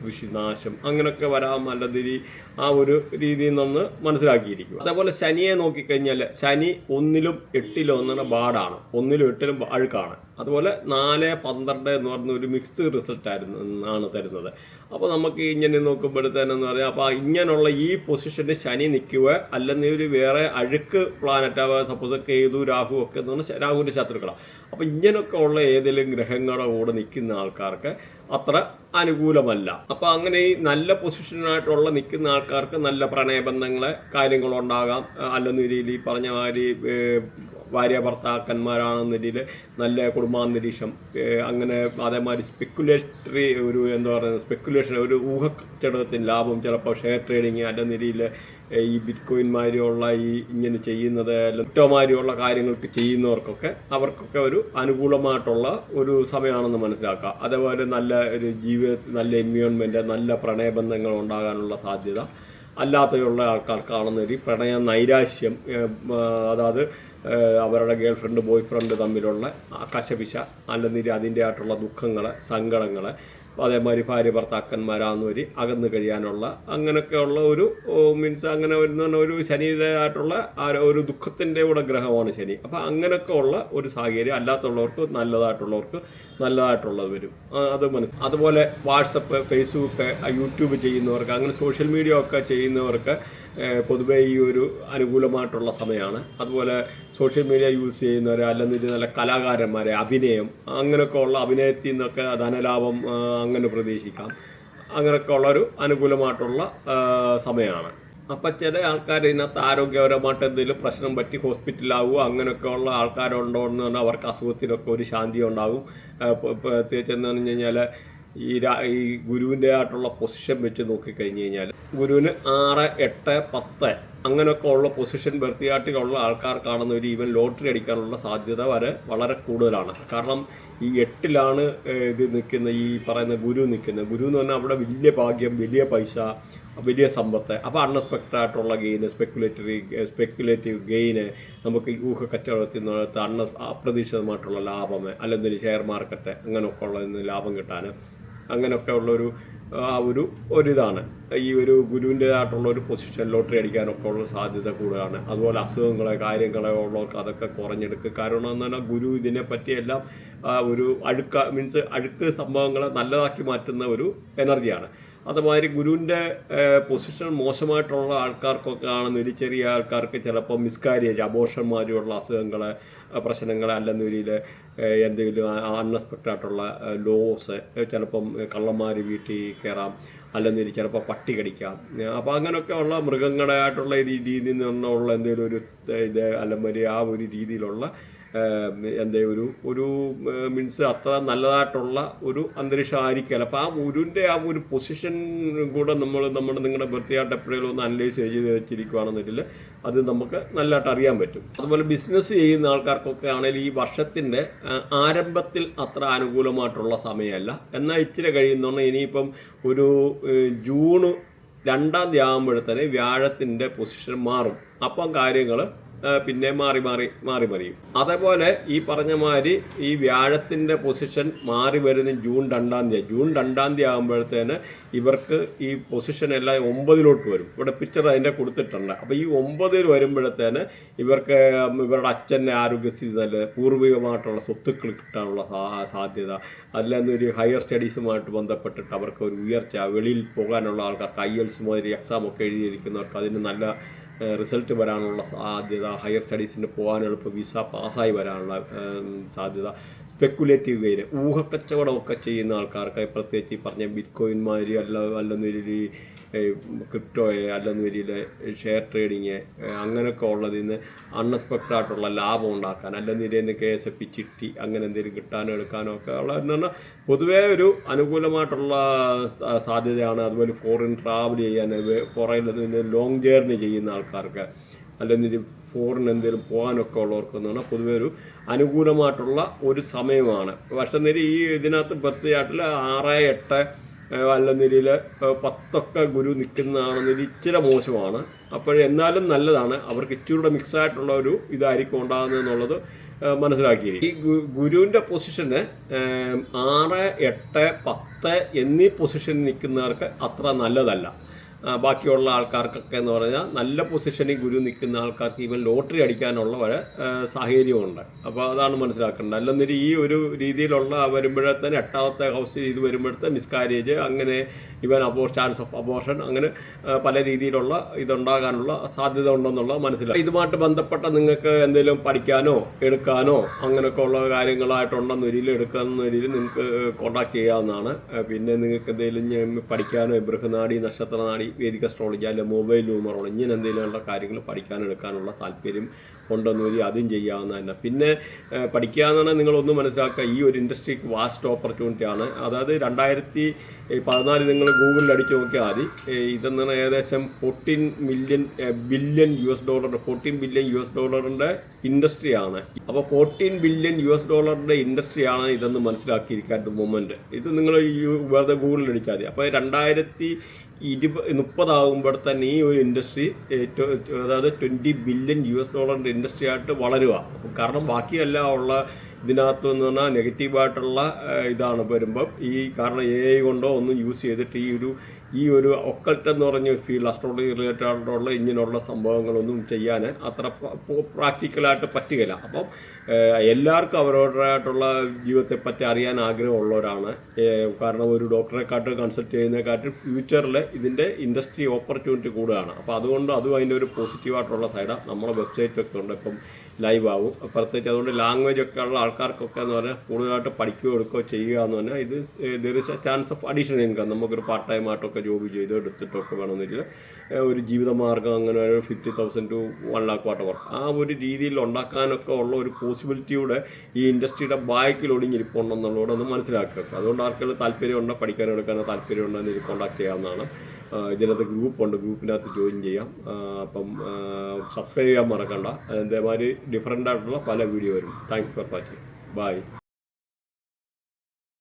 കൃഷിനാശം അങ്ങനെയൊക്കെ വരാം നല്ലതിരി ആ ഒരു രീതിയിൽ നിന്ന് മനസ്സിലാക്കിയിരിക്കും. അതേപോലെ ശനിയെ നോക്കിക്കഴിഞ്ഞാൽ ശനി 1-ലും 8-ലും ഒന്നാണ് ബാഡാണ്, 1-ലും 8-ലും അഴുക്കാണ്. അതുപോലെ 4, 12 എന്ന് പറഞ്ഞ ഒരു മിക്സ്ഡ് റിസൾട്ട് ആണ് തരുന്നത്. അപ്പോൾ നമുക്ക് ഇങ്ങനെ നോക്കുമ്പോഴത്തേനെന്ന് പറയാം, അപ്പോൾ ഇങ്ങനെയുള്ള ഈ പൊസിഷനിൽ ശനി നിൽക്കുക, അല്ലെങ്കിൽ ഒരു വേറെ അഴുക്ക് പ്ലാനറ്റ്, സപ്പോസ് കേതു രാഹു ഒക്കെ എന്ന് പറഞ്ഞാൽ രാഹുവിൻ്റെ ശത്രുക്കളാണ്. അപ്പോൾ ഇങ്ങനെയൊക്കെ ഉള്ള ഏതെങ്കിലും ഗ്രഹങ്ങളുടെ കൂടെ നിൽക്കുന്ന ആൾക്കാർക്ക് അത്ര അനുകൂലമല്ല. അപ്പോൾ അങ്ങനെ ഈ നല്ല പൊസിഷനായിട്ടുള്ള നിൽക്കുന്ന ആൾക്കാർക്ക് നല്ല പ്രണയബന്ധങ്ങളെ കാര്യങ്ങളുണ്ടാകാം, അല്ലെന്ന രീതിയിൽ ഈ പറഞ്ഞ മാതിരി ഭാര്യ ഭർത്താക്കന്മാരാണെന്ന രീതിയിൽ നല്ല കുടുംബാന്തരീക്ഷം, അങ്ങനെ അതേമാതിരി സ്പെക്കുലേറ്ററി ഒരു എന്താ പറയുക സ്പെക്കുലേഷൻ, ഒരു ഊഹക്കച്ചവടത്തിന് ലാഭം, ചിലപ്പോൾ ഷെയർ ട്രേഡിങ് അല്ലെന്ന രീതിയിൽ ഈ ബിറ്റ്കോയിൻ മാതിരിയുള്ള ഈ ഇങ്ങനെ ചെയ്യുന്നത്, ലെപ്റ്റോമാരിയുള്ള കാര്യങ്ങൾക്ക് ചെയ്യുന്നവർക്കൊക്കെ അവർക്കൊക്കെ ഒരു അനുകൂലമായിട്ടുള്ള ഒരു സമയമാണെന്ന് മനസ്സിലാക്കുക. അതേപോലെ നല്ല ഒരു നല്ല എൻവയോൺമെൻറ്റ്, നല്ല പ്രണയബന്ധങ്ങൾ ഉണ്ടാകാനുള്ള സാധ്യത. അല്ലാതെയുള്ള ആൾക്കാർക്കാണെന്ന ഒരു പ്രണയ നൈരാശ്യം, അതായത് അവരുടെ ഗേൾ ഫ്രണ്ട് ബോയ് ഫ്രണ്ട് തമ്മിലുള്ള കശപിശ, അല്ലെങ്കിൽ അതിൻ്റെ ആയിട്ടുള്ള ദുഃഖങ്ങൾ, സങ്കടങ്ങൾ, അതേമാതിരി ഭാര്യ ഭർത്താക്കന്മാരാകുന്നവർ അകന്നു കഴിയാനുള്ള അങ്ങനെയൊക്കെയുള്ള ഒരു മീൻസ് അങ്ങനെ ഒരു ശനിയുടേതായിട്ടുള്ള ഒരു ദുഃഖത്തിൻ്റെ കൂടെ ഗ്രഹമാണ് ശനി. അപ്പോൾ അങ്ങനെയൊക്കെ ഉള്ള ഒരു സാഹചര്യം അല്ലാത്തുള്ളവർക്ക് നല്ലതായിട്ടുള്ളത് വരും, അത് മനസ്സിലാക്കും. അതുപോലെ വാട്സപ്പ്, ഫേസ്ബുക്ക്, യൂട്യൂബ് ചെയ്യുന്നവർക്ക്, അങ്ങനെ സോഷ്യൽ മീഡിയ ഒക്കെ ചെയ്യുന്നവർക്ക് പൊതുവേ ഈ ഒരു അനുകൂലമായിട്ടുള്ള സമയമാണ്. അതുപോലെ സോഷ്യൽ മീഡിയ യൂസ് ചെയ്യുന്നവർ, അല്ലെങ്കിൽ നല്ല കലാകാരന്മാരെ, അഭിനയം അങ്ങനെയൊക്കെ ഉള്ള അഭിനയത്തിൽ നിന്നൊക്കെ ധനലാഭം അങ്ങനെ പ്രതീക്ഷിക്കാം. അങ്ങനെയൊക്കെ ഉള്ളൊരു അനുകൂലമായിട്ടുള്ള സമയമാണ്. അപ്പം ചില ആൾക്കാർ ഇതിനകത്ത് ആരോഗ്യപരമായിട്ട് എന്തെങ്കിലും പ്രശ്നം പറ്റി ഹോസ്പിറ്റലാവുക അങ്ങനെയൊക്കെ ഉള്ള ആൾക്കാരുണ്ടോ എന്ന് പറഞ്ഞാൽ അവർക്ക് അസുഖത്തിനൊക്കെ ഒരു ശാന്തി ഉണ്ടാകും. പ്രത്യേകിച്ച് എന്ന് പറഞ്ഞു കഴിഞ്ഞാൽ ഈ ഗുരുവിൻ്റെ ആയിട്ടുള്ള പൊസിഷൻ വെച്ച് നോക്കിക്കഴിഞ്ഞ് കഴിഞ്ഞാൽ ഗുരുവിന് 6, 8, 10 അങ്ങനെയൊക്കെ ഉള്ള പൊസിഷൻ ബർത്തിയാട്ടിലുള്ള ആൾക്കാർക്കാണെന്ന് ഒരു ഈവൻ ലോട്ടറി അടിക്കാനുള്ള സാധ്യത വളരെ കൂടുതലാണ്. കാരണം ഈ 8-ലാണ് ഇത് നിൽക്കുന്ന ഈ പറയുന്ന ഗുരു നിൽക്കുന്നത്. ഗുരു എന്ന് പറഞ്ഞാൽ അവിടെ വലിയ ഭാഗ്യം, വലിയ പൈസ, വലിയ സമ്പത്ത്. അപ്പോൾ അൺഎക്സ്പെക്റ്റഡ് ആയിട്ടുള്ള ഗെയിന്, സ്പെക്കുലേറ്റീവ് ഗെയിന്, നമുക്ക് ഈ ഊഹ കച്ചവടത്തിൽ നിന്ന് അപ്രതീക്ഷിതമായിട്ടുള്ള ലാഭം, അല്ലെങ്കിൽ ഷെയർ മാർക്കറ്റ് അങ്ങനെയൊക്കെ ഉള്ളതിന് ലാഭം കിട്ടാൻ അങ്ങനെയൊക്കെ ഉള്ളൊരു ഒരിതാണ് ഈ ഒരു ഗുരുവിൻ്റെതായിട്ടുള്ള ഒരു പൊസിഷൻ ലോട്ടറി അടിക്കാനൊക്കെ ഉള്ള സാധ്യത കൂടുതലാണ്. അതുപോലെ അസുഖങ്ങളെ കാര്യങ്ങളെ ഉള്ളവർക്ക് അതൊക്കെ കുറഞ്ഞെടുക്കുക. കാരണം എന്ന് പറഞ്ഞാൽ ഗുരു ഇതിനെപ്പറ്റിയെല്ലാം ഒരു അഴുക്ക് സംഭവങ്ങളെ നല്ലതാക്കി മാറ്റുന്ന ഒരു എനർജിയാണ്. അതുമാതിരി ഗുരുവിൻ്റെ പൊസിഷൻ മോശമായിട്ടുള്ള ആൾക്കാർക്കൊക്കെ ആണെന്ന് ഒരു ചെറിയ ആൾക്കാർക്ക് ചിലപ്പോൾ മിസ്കാരേജ്, അബോർഷന്മാരുള്ള അസുഖങ്ങൾ, പ്രശ്നങ്ങൾ, അല്ലെന്നൊരിയിൽ എന്തെങ്കിലും അൺഎക്സ്പെക്റ്റഡ് ആയിട്ടുള്ള ലോസ്, ചിലപ്പം കള്ളന്മാർ വീട്ടിൽ കയറാം, അല്ലെന്നൊരു ചിലപ്പോൾ പട്ടി കടിക്കാം. അപ്പോൾ അങ്ങനെയൊക്കെ ഉള്ള മൃഗങ്ങളായിട്ടുള്ള രീതിയിൽ നിന്നുള്ള എന്തെങ്കിലും ഒരു ഇത് അല്ലെങ്കിൽ ആ ഒരു രീതിയിലുള്ള ഒരു മീൻസ് അത്ര നല്ലതായിട്ടുള്ള ഒരു അന്തരീക്ഷം ആയിരിക്കില്ല. അപ്പോൾ ആ ഗുരുവിൻ്റെ ആ ഒരു പൊസിഷൻ കൂടെ നിങ്ങളുടെ ബർത്തിയായിട്ട് എപ്പോഴെങ്കിലും ഒന്ന് അനലൈസ് ചെയ്ത് വെച്ചിരിക്കുകയാണെന്നുണ്ടെങ്കിൽ അത് നമുക്ക് നല്ലതായിട്ട് അറിയാൻ പറ്റും. അതുപോലെ ബിസിനസ് ചെയ്യുന്ന ആൾക്കാർക്കൊക്കെ ആണെങ്കിൽ ഈ വർഷത്തിൻ്റെ ആരംഭത്തിൽ അത്ര അനുകൂലമായിട്ടുള്ള സമയമല്ല. എന്നാൽ ഇച്ചിരി കഴിയുന്നോണ്ട് ഇനിയിപ്പം ഒരു ജൂൺ 2-ാം തീയതി ആകുമ്പോഴത്തേന് വ്യാഴത്തിൻ്റെ പൊസിഷൻ മാറും. അപ്പം കാര്യങ്ങൾ പിന്നെ മാറി മറിയും. അതേപോലെ ഈ പറഞ്ഞ മാതിരി ഈ വ്യാഴത്തിൻ്റെ പൊസിഷൻ മാറി വരുന്ന ജൂൺ 2-ാം തീയതി. ജൂൺ 2-ാം തീയതി ആകുമ്പോഴത്തേന് ഇവർക്ക് ഈ പൊസിഷൻ എല്ലാം 9-ലോട്ട് വരും. ഇവിടെ പിക്ചർ അതിൻ്റെ കൊടുത്തിട്ടുണ്ട്. അപ്പോൾ ഈ 9-ൽ വരുമ്പോഴത്തേന് ഇവർക്ക് ഇവരുടെ അച്ഛൻ്റെ ആരോഗ്യസ്ഥിതി നല്ല പൂർവികമായിട്ടുള്ള സ്വത്തുക്കൾ കിട്ടാനുള്ള സാധ്യത, അല്ലെങ്കിൽ ഒരു ഹയർ സ്റ്റഡീസുമായിട്ട് ബന്ധപ്പെട്ടിട്ട് അവർക്ക് ഒരു ഉയർച്ച, വെളിയിൽ പോകാനുള്ള ആൾക്കാർക്ക് IELTS മാതിരി എക്സാമൊക്കെ എഴുതിയിരിക്കുന്നവർക്ക് അതിന് നല്ല റിസൾട്ട് വരാനുള്ള സാധ്യത, ഹയർ സ്റ്റഡീസിന് പോകാൻ എളുപ്പം വിസ പാസ്സായി വരാനുള്ള സാധ്യത, സ്പെക്കുലേറ്റീവ് ഗെയിൻ, ഊഹക്കച്ചവടമൊക്കെ ചെയ്യുന്ന ആൾക്കാർക്ക് പ്രത്യേകിച്ച് പറഞ്ഞ ബിറ്റ്കോയിൻ മാതിരി അല്ലെന്നൊരു ക്രിപ്റ്റോയെ അല്ലെന്ന് വരിയിൽ ഷെയർ ട്രേഡിങ് അങ്ങനെയൊക്കെ ഉള്ളതിൽ നിന്ന് അൺഎക്സ്പെക്റ്റഡ് ആയിട്ടുള്ള ലാഭം ഉണ്ടാക്കാൻ അല്ലെന്ന് ഇതിൽ KSF ചിട്ടി അങ്ങനെ എന്തെങ്കിലും കിട്ടാനോ എടുക്കാനോ ഒക്കെ ഉള്ളതെന്ന് പറഞ്ഞാൽ പൊതുവേ ഒരു അനുകൂലമായിട്ടുള്ള സാധ്യതയാണ്. അതുപോലെ ഫോറിൻ ട്രാവൽ ചെയ്യാൻ പുറകിൽ ലോങ് ജേർണി ചെയ്യുന്ന ആൾക്കാർക്ക് അല്ലെങ്കിൽ ഫോറിൻ എന്തെങ്കിലും പോകാനൊക്കെ ഉള്ളവർക്കെന്ന് പറഞ്ഞാൽ പൊതുവെ ഒരു അനുകൂലമായിട്ടുള്ള ഒരു സമയമാണ്. പക്ഷേ ഈ ഇതിനകത്ത് പ്രത്യേകമായിട്ടുള്ള 6, 8 അല്ലെന്നിരിയിൽ 10 ഗുരു നിൽക്കുന്നതാണെന്നൊരു ഇച്ചിരി മോശമാണ്. എന്നാലും നല്ലതാണ്. അവർക്ക് ഇച്ചിരൂടെ മിക്സായിട്ടുള്ള ഒരു ഇതായിരിക്കും ഉണ്ടാകുന്നത് എന്നുള്ളത് മനസ്സിലാക്കിയിരിക്കും. ഈ ഗുരുവിൻ്റെ പൊസിഷന് 6, 8, 10 എന്നീ പൊസിഷനിൽ നിൽക്കുന്നവർക്ക് അത്ര നല്ലതല്ല. ബാക്കിയുള്ള ആൾക്കാർക്കൊക്കെ എന്ന് പറഞ്ഞാൽ നല്ല പൊസിഷനിൽ ഗുരു നിൽക്കുന്ന ആൾക്കാർക്ക് ഈവൻ ലോട്ടറി അടിക്കാനുള്ള ഒരു സാഹചര്യമുണ്ട്. അപ്പോൾ അതാണ് മനസ്സിലാക്കേണ്ടത്. അല്ലെന്നൊരു ഈ ഒരു രീതിയിലുള്ള വരുമ്പോഴത്തേന് 8ാമത്തെ ഹൗസ് ഇത് വരുമ്പോഴത്തെ മിസ്കാരേജ് അങ്ങനെ ഈവൻ ചാൻസ് ഓഫ് അബോർഷൻ അങ്ങനെ പല രീതിയിലുള്ള ഇതുണ്ടാകാനുള്ള സാധ്യത ഉണ്ടെന്നുള്ളത് മനസ്സിലാക്കുക. ഇതുമായിട്ട് ബന്ധപ്പെട്ട നിങ്ങൾക്ക് എന്തെങ്കിലും പഠിക്കാനോ എടുക്കാനോ അങ്ങനെയൊക്കെ ഉള്ള കാര്യങ്ങളായിട്ടുണ്ടെന്ന രീതിയിൽ എടുക്കാവുന്ന രീതിയിൽ നിങ്ങൾക്ക് കോൺടാക്ട് ചെയ്യാവുന്നതാണ്. പിന്നെ നിങ്ങൾക്ക് എന്തെങ്കിലും പഠിക്കാനോ ബൃഹനാടി നക്ഷത്രനാടി വേദിക അസ്ട്രോളജി അല്ലെങ്കിൽ മൊബൈൽ ന്യൂമറോളജി ഇങ്ങനെ എന്തെങ്കിലുമുള്ള കാര്യങ്ങൾ പഠിക്കാനെടുക്കാനുള്ള താല്പര്യം ഉണ്ടെന്ന് വരി അതും ചെയ്യാവുന്ന തന്നെ. പിന്നെ പഠിക്കാമെന്ന് നിങ്ങളൊന്ന് മനസ്സിലാക്കുക, ഈ ഒരു ഇൻഡസ്ട്രിക്ക് വാസ്റ്റ് ഓപ്പർച്യൂണിറ്റിയാണ്. അതായത് 2014 നിങ്ങൾ ഗൂഗിളിൽ അടിച്ച് നോക്കിയാൽ മതി. ഇതെന്ന് പറഞ്ഞാൽ ഏകദേശം $14 ബില്യൺ $14 ബില്യൺ ഇൻഡസ്ട്രിയാണ്. അപ്പോൾ $14 ബില്യൺ ഇൻഡസ്ട്രിയാണ് ഇതെന്ന് മനസ്സിലാക്കിയിരിക്കുക അറ്റ് ദ മൊമെൻറ്റ്. ഇത് നിങ്ങൾ വെറുതെ ഗൂഗിളിൽ അടിച്ചാൽ മതി. അപ്പോൾ 2030 ആകുമ്പോൾ തന്നെ ഈ ഒരു ഇൻഡസ്ട്രി അതായത് $20 ബില്യൺ ഇൻഡസ്ട്രി ആയിട്ട് വളരുക. കാരണം ബാക്കിയെല്ലാം ഉള്ള ഇതിനകത്ത് എന്ന് പറഞ്ഞാൽ നെഗറ്റീവായിട്ടുള്ള ഇതാണ് വരുമ്പം കാരണം AI കൊണ്ടോ ഒന്നും യൂസ് ചെയ്തിട്ട് ഈ ഒരു ഒക്കൽട്ട് എന്ന് പറഞ്ഞ ഫീൽഡ് അസ്ട്രോളജി റിലേറ്റഡ് ആയിട്ടുള്ള ഇങ്ങനെയുള്ള സംഭവങ്ങളൊന്നും ചെയ്യാൻ അത്ര പ്രാക്ടിക്കലായിട്ട് പറ്റുകയില്ല. അപ്പം എല്ലാവർക്കും അവരവരുടേതായിട്ടുള്ള ജീവിതത്തെപ്പറ്റി അറിയാൻ ആഗ്രഹമുള്ളവരാണ്. കാരണം ഒരു ഡോക്ടറെക്കാട്ട് കൺസൾട്ട് ചെയ്യുന്നതിനെക്കാട്ടും ഫ്യൂച്ചറിൽ ഇതിൻ്റെ ഇൻഡസ്ട്രി ഓപ്പർച്യൂണിറ്റി കൂടുകയാണ്. അപ്പോൾ അതുകൊണ്ട് അതും അതിൻ്റെ ഒരു പോസിറ്റീവായിട്ടുള്ള സൈഡാണ്. നമ്മളെ വെബ്സൈറ്റൊക്കെ ഉണ്ട്, ഇപ്പം ലൈവ് ആവും. പ്രത്യേകിച്ച് അതുകൊണ്ട് ലാംഗ്വേജ് ഒക്കെ ഉള്ള ആൾക്കാർക്കൊക്കെ എന്ന് പറഞ്ഞാൽ കൂടുതലായിട്ട് പഠിക്കുകയോ എടുക്കുകയോ ചെയ്യുക എന്ന് പറഞ്ഞാൽ ഇത് there is A chance of additional income. നമുക്കൊരു പാർട്ട് ടൈം ആയിട്ടൊക്കെ ജോബ് ചെയ്ത് എടുത്തിട്ടൊക്കെ വേണമെന്നില്ല ഒരു ജീവിതമാർഗ്ഗം അങ്ങനെ ഒരു 50,000 to 1 lakh വാട്ട് ആ ഒരു രീതിയിൽ ഉണ്ടാക്കാനൊക്കെ ഉള്ള ഒരു പോസിബിലിറ്റിയുടെ ഈ ഇൻഡസ്ട്രിയുടെ ബാക്കിൽ ഒടിഞ്ഞിരിപ്പുണ്ടെന്നുള്ളതൊന്ന് മനസ്സിലാക്കുക. അതുകൊണ്ട് ആർക്കെങ്കിലും താല്പര്യമുണ്ടോ പഠിക്കാനെടുക്കാനോ താല്പര്യമുണ്ടെന്ന് ഇത് കോൺടാക്ട് ചെയ്യാവുന്നതാണ്. ഇതിനകത്ത് ഗ്രൂപ്പുണ്ട്, ഗ്രൂപ്പിനകത്ത് ജോയിൻ ചെയ്യാം. അപ്പം സബ്സ്ക്രൈബ് ചെയ്യാൻ മറക്കണ്ട. അതേമാതിരി ഡിഫറൻ്റ് ആയിട്ടുള്ള പല വീഡിയോ വരും. Thanks for watching. ബൈ.